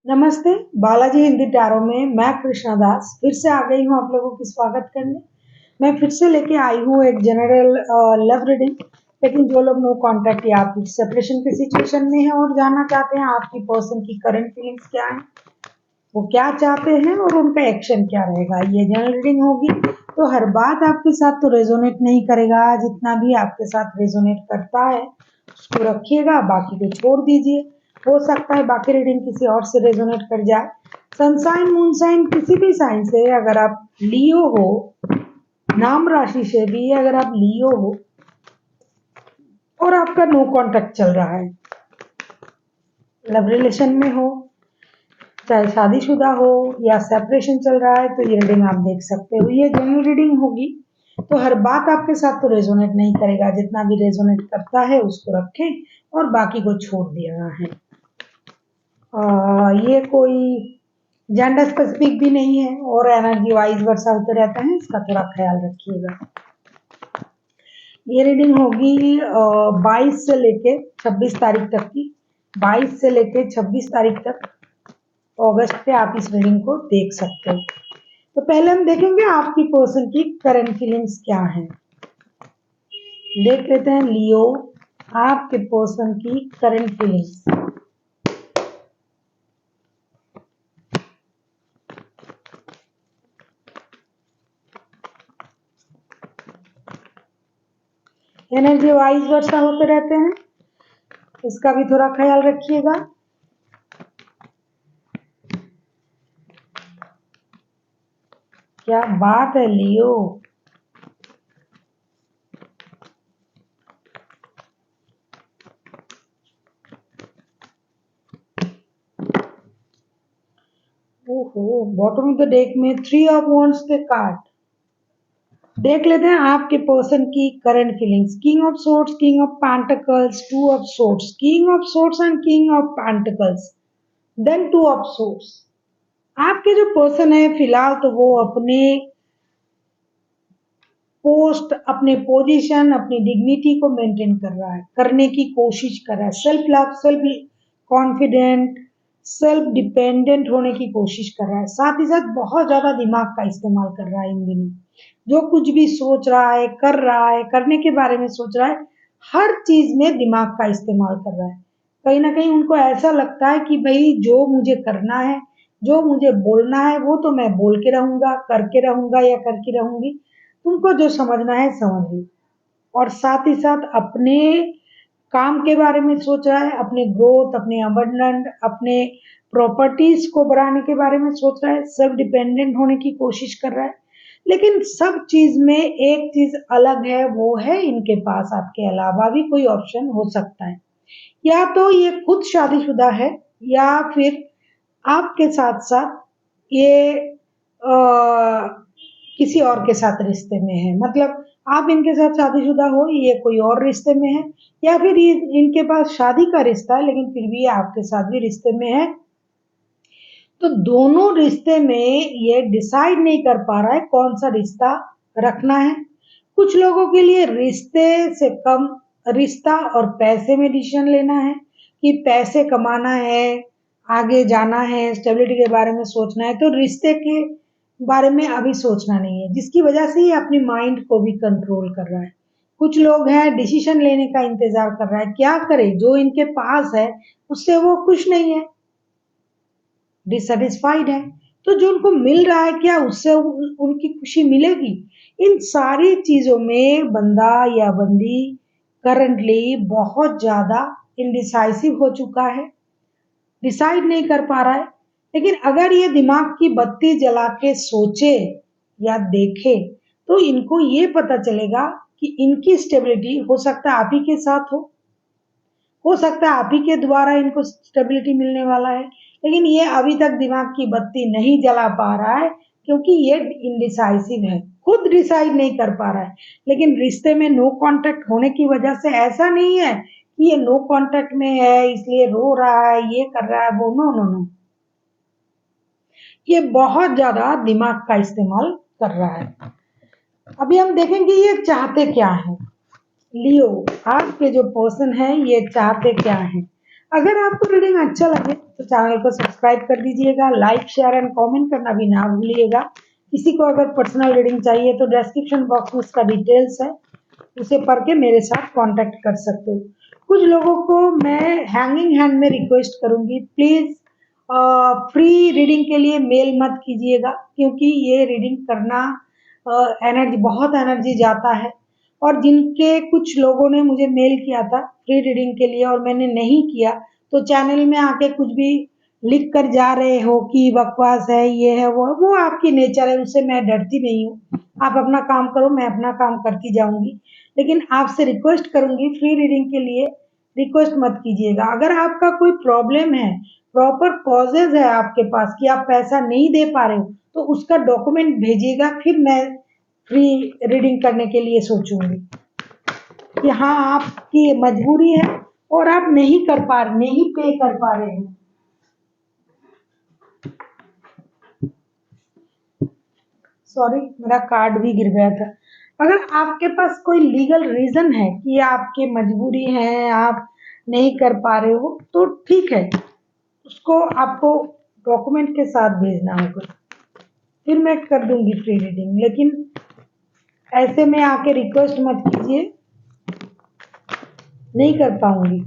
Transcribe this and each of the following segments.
नमस्ते, बालाजी हिंदी टैरो में मैं कृष्णा दास फिर से आ गई हूँ आप लोगों की स्वागत करने। मैं फिर से लेके आई हूँ एक जनरल लव रीडिंग। लेकिन जो लोग नो कॉन्टैक्ट या आप सेपरेशन की सिचुएशन में हैं और जानना चाहते हैं आपकी पर्सन की करंट फीलिंग्स क्या है, वो क्या चाहते हैं और उनका एक्शन क्या रहेगा, ये जनरल रीडिंग होगी। तो हर बात आपके साथ तो रेजोनेट नहीं करेगा, जितना भी आपके साथ रेजोनेट करता है उसको रखिएगा, बाकी को छोड़ दीजिए। हो सकता है बाकी रीडिंग किसी और से रेजोनेट कर जाए। सनसाइन मूनसाइन किसी भी साइन से अगर आप लियो हो, नाम राशि से भी अगर आप लियो हो और आपका नो कॉन्टैक्ट चल रहा है, लव रिलेशन में हो, चाहे शादीशुदा हो या सेपरेशन चल रहा है, तो ये रीडिंग आप देख सकते हो। ये जनरल रीडिंग होगी, तो हर बात आपके साथ तो रेजोनेट नहीं करेगा, जितना भी रेजोनेट करता है उसको रखें और बाकी को छोड़ दिया है। ये कोई जेंडर स्पेसिफिक भी नहीं है और एनर्जी वाइज वर्षा होते रहता है, इसका थोड़ा ख्याल रखिएगा। ये रीडिंग होगी 22 से लेके 26 तारीख तक की। 22 से लेके 26 तारीख तक अगस्त पे आप इस रीडिंग को देख सकते हो। तो पहले हम देखेंगे आपकी पर्सन की करंट फीलिंग्स क्या है। देख लेते हैं लियो, आपके पर्सन की करंट फीलिंग्स। एनर्जी वाइज वर्षा होते रहते हैं, इसका भी थोड़ा ख्याल रखिएगा। क्या बात है लियो, ओहो, बॉटम ऑफ द डेक में 3 ऑफ वॉन्ड्स के कार्ड। देख लेते हैं आपके पर्सन की current feelings. King of swords, king of pentacles, 2 of swords, king of swords and king of pentacles, then 2 of swords. आपके जो पर्सन है फिलहाल तो वो अपने पोस्ट, अपने पोजीशन, अपनी डिग्निटी को मेंटेन कर रहा है, करने की कोशिश कर रहा है। Self love, self confident, self dependent होने की कोशिश कर रहा है। साथ ही साथ बहुत ज्यादा दिमाग का इस्तेमाल कर रहा है इन दिनों। जो कुछ भी सोच रहा है, कर रहा है, करने के बारे में सोच रहा है, हर चीज में दिमाग का इस्तेमाल कर रहा है। कहीं ना कहीं उनको ऐसा लगता है कि भाई जो मुझे करना है, जो मुझे बोलना है, वो तो मैं बोल के रहूंगा, करके रहूंगा या करके रहूंगी। तुमको जो समझना है समझ लो। और साथ ही साथ अपने काम के बारे में सोच रहा है, अपने ग्रोथ, अपने अबंडेंट, अपने प्रॉपर्टीज को बढ़ाने के बारे में सोच रहा है, सेल्फ डिपेंडेंट होने की कोशिश कर रहा है। लेकिन सब चीज में एक चीज अलग है, वो है इनके पास आपके अलावा भी कोई ऑप्शन हो सकता है। या तो ये खुद शादीशुदा है या फिर आपके साथ साथ ये किसी और के साथ रिश्ते में है। मतलब आप इनके साथ शादीशुदा हो, ये कोई और रिश्ते में है, या फिर ये इनके पास शादी का रिश्ता है लेकिन फिर भी ये आपके साथ भी रिश्ते में है। तो दोनों रिश्ते में ये डिसाइड नहीं कर पा रहा है कौन सा रिश्ता रखना है। कुछ लोगों के लिए रिश्ते से कम रिश्ता और पैसे में डिसीजन लेना है कि पैसे कमाना है, आगे जाना है, स्टेबिलिटी के बारे में सोचना है, तो रिश्ते के बारे में अभी सोचना नहीं है, जिसकी वजह से ये अपनी माइंड को भी कंट्रोल कर रहा है। कुछ लोग हैं डिसीजन लेने का इंतजार कर रहा है, क्या करे, जो इनके पास है उससे वो खुश नहीं है, डिससेटिस्फाइड है। तो जो उनको मिल रहा है क्या उससे उनकी खुशी मिलेगी? इन सारी चीजों में बंदा या बंदी करंटली बहुत ज्यादा इनडिसाइसिव हो चुका है, डिसाइड नहीं कर पा रहा है। लेकिन अगर ये दिमाग की बत्ती जला के सोचे या देखे तो इनको ये पता चलेगा कि इनकी स्टेबिलिटी हो सकता है आप ही के साथ हो सकता है आप ही के द्वारा इनको स्टेबिलिटी मिलने वाला है। लेकिन ये अभी तक दिमाग की बत्ती नहीं जला पा रहा है क्योंकि ये इनडिसाइसिव है, खुद डिसाइड नहीं कर पा रहा है। लेकिन रिश्ते में नो कांटेक्ट होने की वजह से ऐसा नहीं है कि ये नो कांटेक्ट में है इसलिए रो रहा है, ये कर रहा है, वो नो नो नो, ये बहुत ज्यादा दिमाग का इस्तेमाल कर रहा है। अभी हम देखेंगे ये चाहते क्या है। लियो, आपके जो पर्सन है ये चाहते क्या है। अगर आपको रीडिंग अच्छा लगे तो चैनल को सब्सक्राइब कर दीजिएगा, लाइक शेयर एंड कमेंट करना भी ना भूलिएगा। किसी को अगर पर्सनल रीडिंग चाहिए तो डिस्क्रिप्शन बॉक्स में उसका डिटेल्स है, उसे पढ़ के मेरे साथ कांटेक्ट कर सकते हो। कुछ लोगों को मैं हैंगिंग हैंड में रिक्वेस्ट करूंगी, प्लीज फ्री रीडिंग के लिए मेल मत कीजिएगा, क्योंकि ये रीडिंग करना एनर्जी बहुत एनर्जी जाता है। और जिनके कुछ लोगों ने मुझे मेल किया था फ्री रीडिंग के लिए और मैंने नहीं किया, तो चैनल में आके कुछ भी लिख कर जा रहे हो कि बकवास है, ये है, वो आपकी नेचर है, उससे मैं डरती नहीं हूँ। आप अपना काम करो, मैं अपना काम करती जाऊंगी। लेकिन आपसे रिक्वेस्ट करूंगी, फ्री रीडिंग के लिए रिक्वेस्ट मत कीजिएगा। अगर आपका कोई प्रॉब्लम है, प्रॉपर कॉजेज है आपके पास कि आप पैसा नहीं दे पा रहे हो, तो उसका डॉक्यूमेंट भेजिएगा, फिर मैं फ्री रीडिंग करने के लिए सोचूंगी कि हाँ आपकी मजबूरी है और आप नहीं पे कर पा रहे हैं। सॉरी, मेरा कार्ड भी गिर गया था। अगर आपके पास कोई लीगल रीजन है कि आपकी मजबूरी है, आप नहीं कर पा रहे हो, तो ठीक है, उसको आपको डॉक्यूमेंट के साथ भेजना होगा, फिर मैं कर दूंगी फ्री रीडिंग। लेकिन ऐसे में आके रिक्वेस्ट मत कीजिए, नहीं कर पाऊंगी।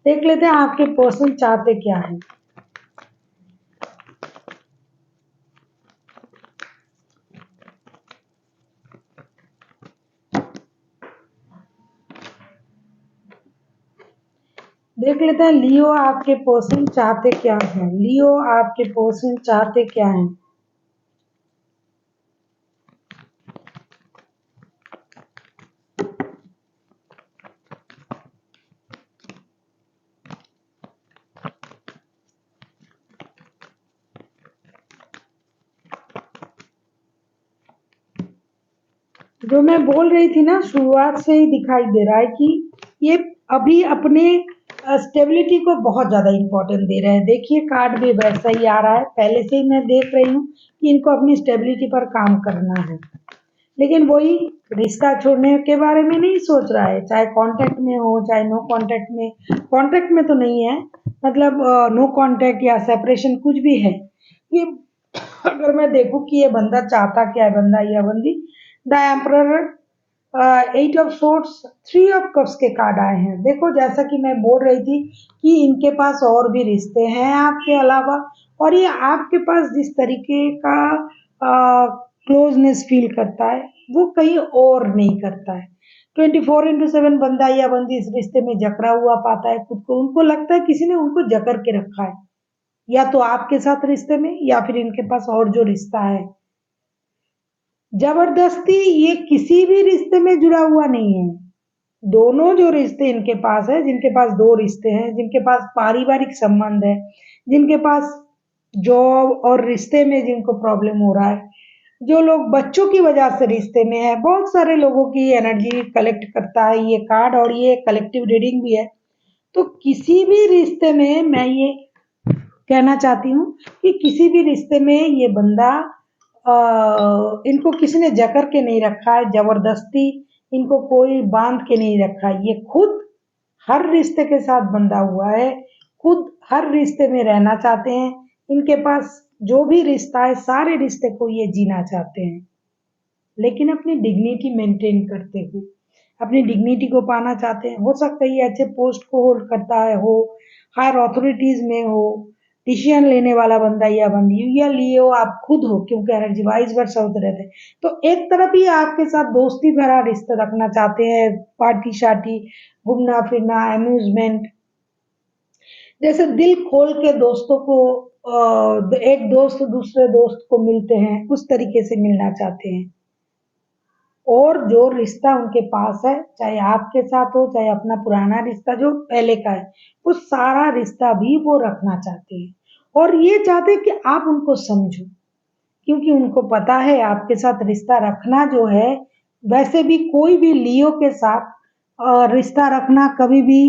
देख लेते हैं आपके पर्सन चाहते क्या है। देख लेते हैं लियो आपके पर्सन चाहते क्या है। लियो आपके पर्सन चाहते क्या है। जो मैं बोल रही थी ना, शुरुआत से ही दिखाई दे रहा है कि ये अभी अपने स्टेबिलिटी को बहुत ज्यादा इम्पोर्टेंस दे रहे हैं। देखिए कार्ड भी वैसा ही आ रहा है, पहले से ही मैं देख रही हूँ कि इनको अपनी स्टेबिलिटी पर काम करना है। लेकिन वही रिश्ता छोड़ने के बारे में नहीं सोच रहा है, चाहे कांटेक्ट में हो चाहे नो कांटेक्ट में। कांटेक्ट में तो नहीं है, मतलब नो कांटेक्ट या सेपरेशन कुछ भी है। ये अगर मैं देखूं कि ये बंदा चाहता क्या है, बंदा या बंदी, the emperor, 8 of swords, 3 of cups के कार्ड आए हैं। देखो जैसा कि मैं बोल रही थी कि इनके पास और भी रिश्ते हैं आपके अलावा, और ये आपके पास जिस तरीके का क्लोजनेस फील करता है वो कहीं और नहीं करता है। 24/7 बंदा या बंदी इस रिश्ते में जकड़ा हुआ पाता है खुद को। उनको लगता है किसी ने उनको जकड़ के रखा है, या तो आपके साथ रिश्ते में या फिर इनके पास और जो रिश्ता है। जबरदस्ती ये किसी भी रिश्ते में जुड़ा हुआ नहीं है। दोनों जो रिश्ते इनके पास है, जिनके पास दो रिश्ते हैं, जिनके पास पारिवारिक संबंध है, जिनके पास जॉब और रिश्ते में जिनको प्रॉब्लम हो रहा है, जो लोग बच्चों की वजह से रिश्ते में है, बहुत सारे लोगों की एनर्जी कलेक्ट करता है ये कार्ड, और ये कलेक्टिव रीडिंग भी है। तो किसी भी रिश्ते में मैं ये कहना चाहती हूँ कि किसी भी रिश्ते में ये बंदा इनको किसी ने जकड़ के नहीं रखा है, जबरदस्ती इनको कोई बांध के नहीं रखा है। ये खुद हर रिश्ते के साथ बंधा हुआ है, खुद हर रिश्ते में रहना चाहते हैं। इनके पास जो भी रिश्ता है, सारे रिश्ते को ये जीना चाहते हैं, लेकिन अपनी डिग्निटी मेंटेन करते हुए, अपनी डिग्निटी को पाना चाहते हैं। हो सकता है ये अच्छे पोस्ट को होल्ड करता है, हो हायर अथॉरिटीज में हो, डिसीजन लेने वाला बंदा या बंदी, या लियो आप खुद हो, क्योंकि एनर्जी वाइज वर्षा होते रहते हैं। तो एक तरफ ही आपके साथ दोस्ती भरा रिश्ता रखना चाहते हैं, पार्टी शार्टी, घूमना फिरना, अम्यूजमेंट, जैसे दिल खोल के दोस्तों को एक दोस्त दूसरे दोस्त को मिलते हैं, उस तरीके से मिलना चाहते हैं। और जो रिश्ता उनके पास है, चाहे आपके साथ हो चाहे अपना पुराना रिश्ता जो पहले का है, वो सारा रिश्ता भी वो रखना चाहते हैं। और ये चाहते हैं कि आप उनको समझो, क्योंकि उनको पता है आपके साथ रिश्ता रखना जो है, वैसे भी कोई भी लियो के साथ रिश्ता रखना कभी भी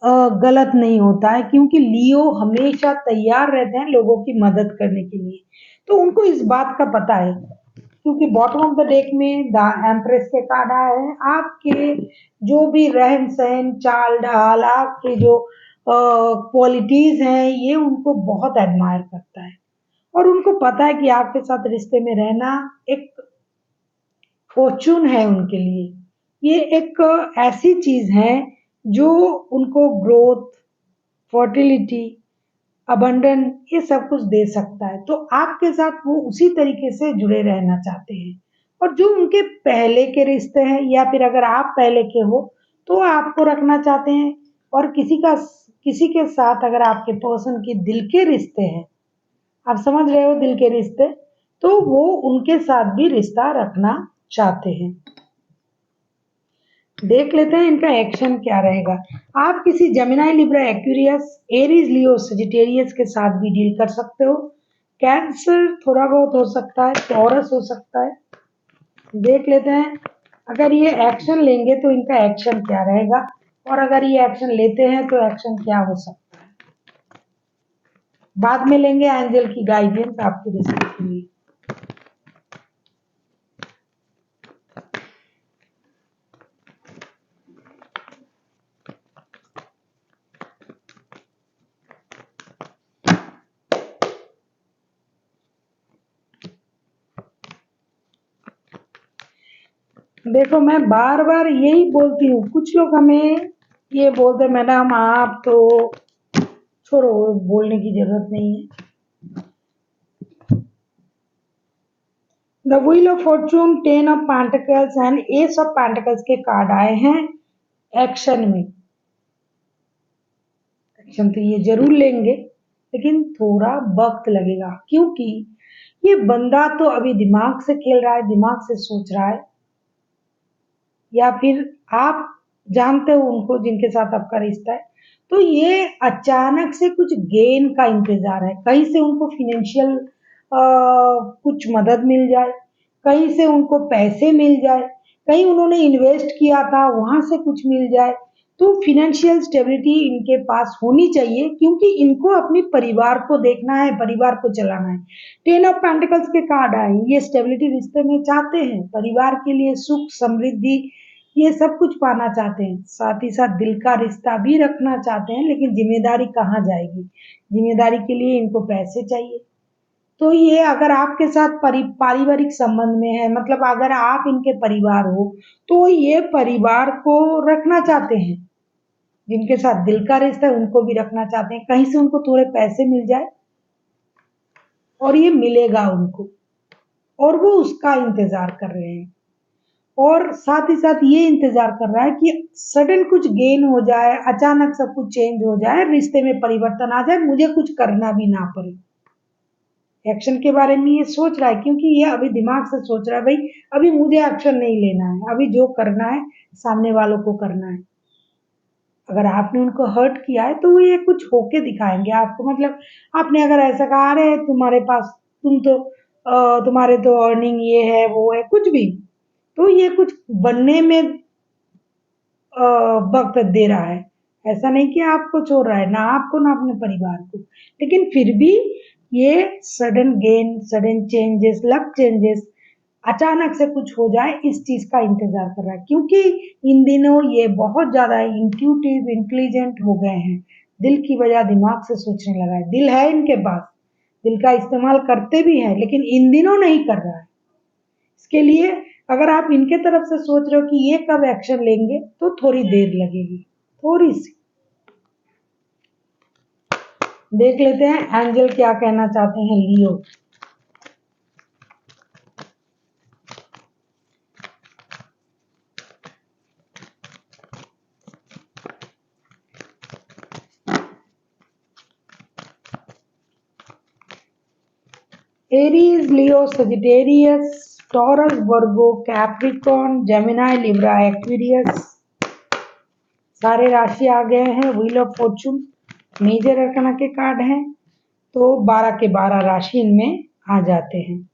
गलत नहीं होता है, क्योंकि लियो हमेशा तैयार रहते हैं लोगों की मदद करने के लिए। तो उनको इस बात का पता है क्योंकि बॉटम ऑफ द डेक में द एम्प्रेस के कार्ड आए हैं। आपके जो भी रहन सहन, चाल ढाल, आपके जो क्वालिटीज हैं, ये उनको बहुत एडमायर करता है और उनको पता है कि आपके साथ रिश्ते में रहना एक फॉर्चून है उनके लिए। ये एक ऐसी चीज है जो उनको ग्रोथ, फर्टिलिटी, अबंडन, ये सब कुछ दे सकता है। तो आपके साथ वो उसी तरीके से जुड़े रहना चाहते हैं। और जो उनके पहले के रिश्ते हैं या फिर अगर आप पहले के हो तो आपको रखना चाहते हैं। और किसी के साथ अगर आपके पर्सन के दिल के रिश्ते हैं, आप समझ रहे हो, दिल के रिश्ते, तो वो उनके साथ भी रिश्ता रखना चाहते हैं। देख लेते हैं इनका एक्शन क्या रहेगा। आप किसी जेमिनी, लिब्रा, एक्वेरियस, एरीज, लियो, सजिटेरियस के साथ भी डील कर सकते हो। कैंसर थोड़ा बहुत हो सकता है, टॉरस हो सकता है। देख लेते हैं अगर ये एक्शन लेंगे तो इनका एक्शन क्या रहेगा, और अगर ये एक्शन लेते हैं तो एक्शन क्या हो सकता है। बाद में लेंगे एंजल की गाइडेंस आपके रिश्ते के लिए। देखो, मैं बार बार यही बोलती हूँ, कुछ लोग हमें ये बोलते, मैडम आप तो छोड़ो, बोलने की जरूरत नहीं है। The wheel of Fortune, 10 of pentacles and S of pentacles के कार्ड आए हैं एक्शन में। एक्शन तो ये जरूर लेंगे लेकिन थोड़ा वक्त लगेगा, क्योंकि ये बंदा तो अभी दिमाग से खेल रहा है, दिमाग से सोच रहा है। या फिर आप जानते हो उनको जिनके साथ आपका रिश्ता है, तो ये अचानक से कुछ गेन का इंतजार है। कहीं से उनको फिनेंशियल कुछ मदद मिल जाए, कहीं से उनको पैसे मिल जाए, कहीं उन्होंने इन्वेस्ट किया था वहां से कुछ मिल जाए। तो फिनेंशियल स्टेबिलिटी इनके पास होनी चाहिए, क्योंकि इनको अपने परिवार को देखना है, परिवार को चलाना है। 10 ऑफ पेंटिकल्स के कार्ड आए, ये स्टेबिलिटी रिश्ते में चाहते हैं, परिवार के लिए सुख समृद्धि ये सब कुछ पाना चाहते हैं। साथ ही साथ दिल का रिश्ता भी रखना चाहते हैं, लेकिन जिम्मेदारी कहाँ जाएगी, जिम्मेदारी के लिए इनको पैसे चाहिए। तो ये अगर आपके साथ पारिवारिक संबंध में है, मतलब अगर आप इनके परिवार हो, तो ये परिवार को रखना चाहते हैं। जिनके साथ दिल का रिश्ता है उनको भी रखना चाहते हैं। कहीं से उनको थोड़े पैसे मिल जाए, और ये मिलेगा उनको, और वो उसका इंतजार कर रहे हैं। और साथ ही साथ ये इंतजार कर रहा है कि सडन कुछ गेन हो जाए, अचानक सब कुछ चेंज हो जाए, रिश्ते में परिवर्तन आ जाए, मुझे कुछ करना भी ना पड़े। एक्शन के बारे में ये सोच रहा है, क्योंकि ये अभी दिमाग से सोच रहा है, भाई अभी मुझे एक्शन नहीं लेना है, अभी जो करना है सामने वालों को करना है। अगर आपने उनको हर्ट किया है तो वो ये कुछ होके दिखाएंगे आपको। मतलब आपने अगर ऐसा कहा, अरे तुम्हारे पास, तुम्हारे तो अर्निंग ये है वो है, कुछ भी, तो ये कुछ बनने में वक्त दे रहा है। ऐसा नहीं कि आपको छोड़ रहा है, ना आपको ना अपने परिवार को, लेकिन फिर भी ये sudden gain, sudden changes, luck changes, अचानक से कुछ हो जाए, इस चीज का इंतजार कर रहा है। क्योंकि इन दिनों ये बहुत ज्यादा इंट्यूटिव, इंटेलिजेंट हो गए हैं। दिल की बजाय दिमाग से सोचने लगा है। दिल है इनके पास, दिल का इस्तेमाल करते भी हैं, लेकिन इन दिनों नहीं कर रहा है। इसके लिए अगर आप इनके तरफ से सोच रहे हो कि ये कब एक्शन लेंगे, तो थोड़ी देर लगेगी, थोड़ी सी। देख लेते हैं एंजल क्या कहना चाहते हैं लियो। एरीज, लियो, सजिटेरियस, टॉरस, वर्गो, कैप्रिकॉन, जेमिनी, लिब्रा, एक्वेरियस, सारे राशि आ गए हैं। व्हील ऑफ फॉर्चून मेजर अरकना के कार्ड हैं, तो 12 के 12 राशि इनमें आ जाते हैं।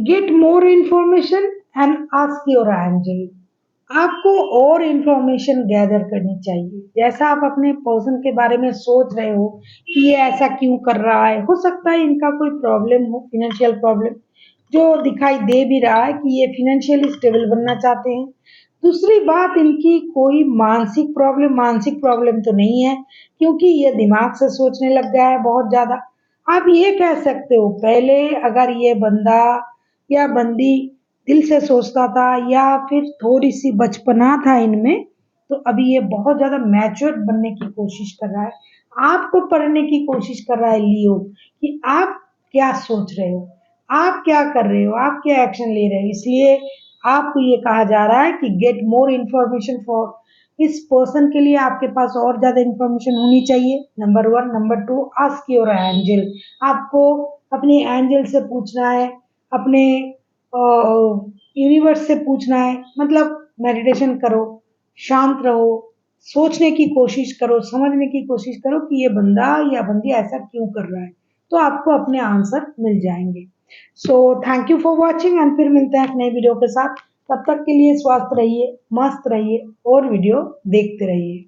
Get more information and ask your angel. आपको और इंफॉर्मेशन गैदर करनी चाहिए। जैसा आप अपने पर्सन के बारे में सोच रहे हो कि ये ऐसा क्यों कर रहा है, हो सकता है इनका कोई प्रॉब्लम हो, फाइनेंशियल प्रॉब्लम, जो दिखाई दे भी रहा है कि ये फाइनेंशियली स्टेबल बनना चाहते हैं। दूसरी बात, इनकी कोई मानसिक प्रॉब्लम तो नहीं है, क्योंकि ये दिमाग से सोचने लग गया है बहुत ज्यादा। आप ये कह सकते हो, पहले अगर ये बंदा या बंदी दिल से सोचता था या फिर थोड़ी सी बचपना था इनमें, तो अभी ये बहुत ज्यादा मैच्योर बनने की कोशिश कर रहा है, आपको पढ़ने की कोशिश कर रहा है लियो, कि आप क्या सोच रहे हो, आप क्या कर रहे हो, आप क्या एक्शन ले रहे हो। इसलिए आपको ये कहा जा रहा है कि गेट मोर इन्फॉर्मेशन फॉर इस पर्सन के लिए आपके पास और ज्यादा इन्फॉर्मेशन होनी चाहिए, number one. Number two, ask your angel. आपको अपने एंजल से पूछना है, अपने यूनिवर्स से पूछना है, मतलब मेडिटेशन करो, शांत रहो, सोचने की कोशिश करो, समझने की कोशिश करो कि ये बंदा या बंदी ऐसा क्यों कर रहा है, तो आपको अपने आंसर मिल जाएंगे। So thank you for watching and फिर मिलते हैं एक नए वीडियो के साथ। तब तक के लिए स्वस्थ रहिए, मस्त रहिए और वीडियो देखते रहिए।